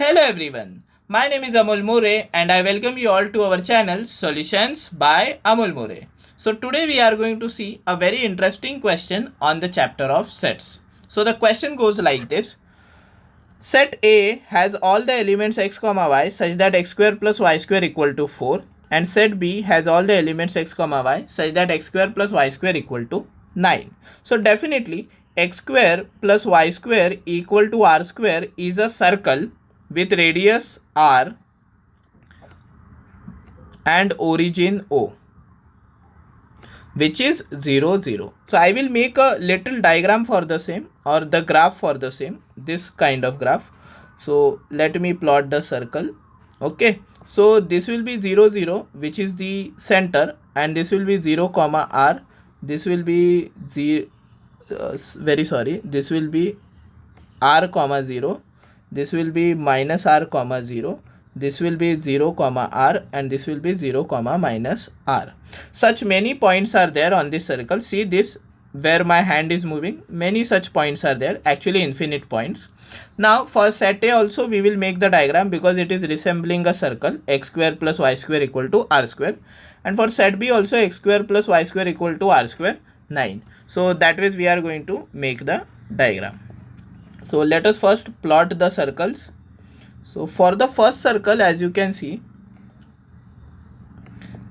Hello everyone, my name is Amol More and I welcome you all to our channel Solutions by Amol More. So today we are going to see a very interesting question on the chapter of sets. So the question goes like this. Set A has all the elements x comma y such that x square plus y square equal to 4 and set B has all the elements x comma y such that x square plus y square equal to 9. So definitely x square plus y square equal to r square is a circle with radius r and origin O, which is 0 0. So I will make a little diagram for the same, or the graph for the same, this kind of graph. So let me plot the circle. Okay, so this will be 0 0, which is the center, and this will be 0 comma r. This will be this will be r comma 0. This will be minus r comma 0. This will be 0 comma r, and this will be 0 comma minus r. Such many points are there on this circle. See this, where my hand is moving, many such points are there, actually infinite points. Now for set A also we will make the diagram because it is resembling a circle, x square plus y square equal to r square, and for set B also x square plus y square equal to r square 9. So that way we are going to make the diagram. So let us first plot the circles. So for the first circle, as you can see,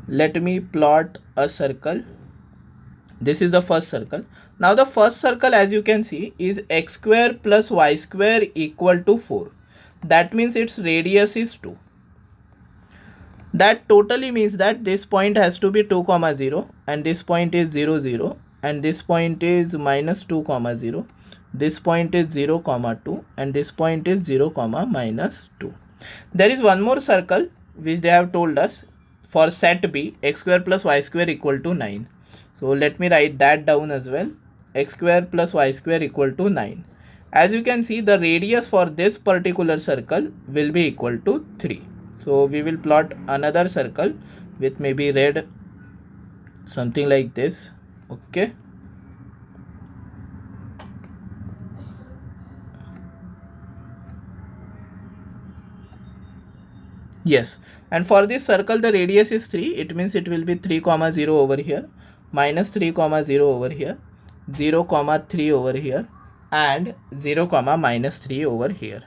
let me plot a circle. This is the first circle. Now the first circle, as you can see, is x square plus y square equal to 4. That means its radius is 2. That totally means that this point has to be 2 comma 0, and this point is 0 0, and this point is minus 2 comma 0. This point is 0 comma 2, and this point is 0 comma minus 2. There is one more circle which they have told us for set B, x square plus y square equal to 9. So let me write that down as well. X square plus y square equal to 9. As you can see, the radius for this particular circle will be equal to 3. So we will plot another circle with maybe red, something like this. Okay. Yes, and for this circle the radius is 3. It means it will be 3 comma 0 over here, minus 3 comma 0 over here, 0 comma 3 over here, and 0 comma minus 3 over here,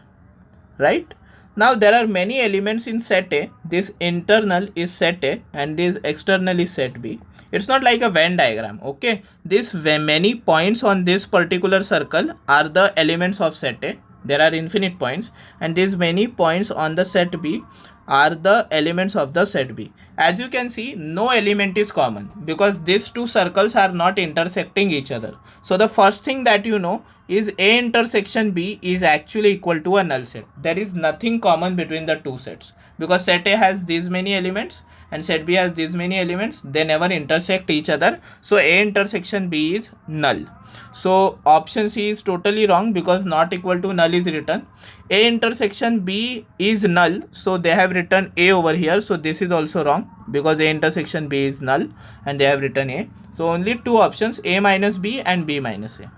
right? Now there are many elements in set A. This internal is set A and this external is set B. It's not like a Venn diagram. Okay, these many points on this particular circle are the elements of set A. There are infinite points, and these many points on the set B are the elements of the set B. As you can see, no element is common because these two circles are not intersecting each other. So the first thing that you know is A intersection B is actually equal to a null set. There is nothing common between the two sets because set A has these many elements and set B has these many elements. They never intersect each other. So A intersection B is null. So option C is totally wrong because not equal to null is written. A intersection B is null, so they have written A over here. So this is also wrong because A intersection B is null and they have written A. So only two options, A minus B and B minus A.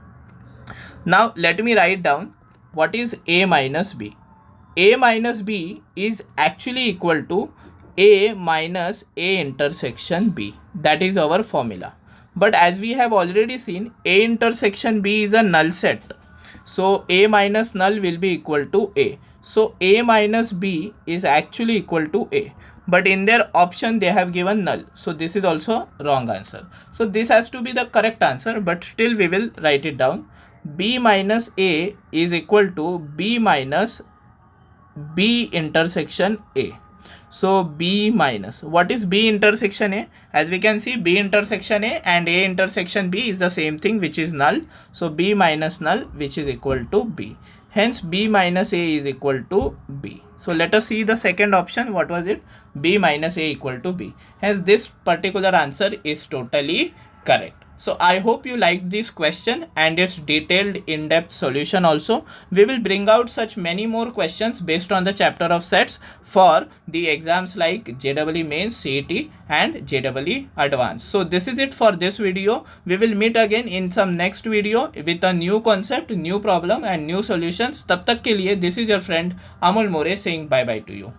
Now let me write down what is A minus B. A minus B is actually equal to A minus A intersection B. That is our formula. But as we have already seen, A intersection B is a null set. So A minus null will be equal to A. So A minus B is actually equal to A. But in their option they have given null. So this is also wrong answer. So this has to be the correct answer, but still we will write it down. B minus A is equal to B minus B intersection A. So B minus, what is B intersection A? As we can see, B intersection A and A intersection B is the same thing, which is null. So B minus null, which is equal to B. Hence B minus A is equal to B. So let us see the second option. What was it? B minus A equal to B. Hence this particular answer is totally correct. So I hope you liked this question and its detailed in-depth solution also. We will bring out such many more questions based on the chapter of sets for the exams like JEE Mains, CET and JEE Advanced. So this is it for this video. We will meet again in some next video with a new concept, new problem and new solutions. Tab tak ke liye, this is your friend Amol More saying bye bye to you.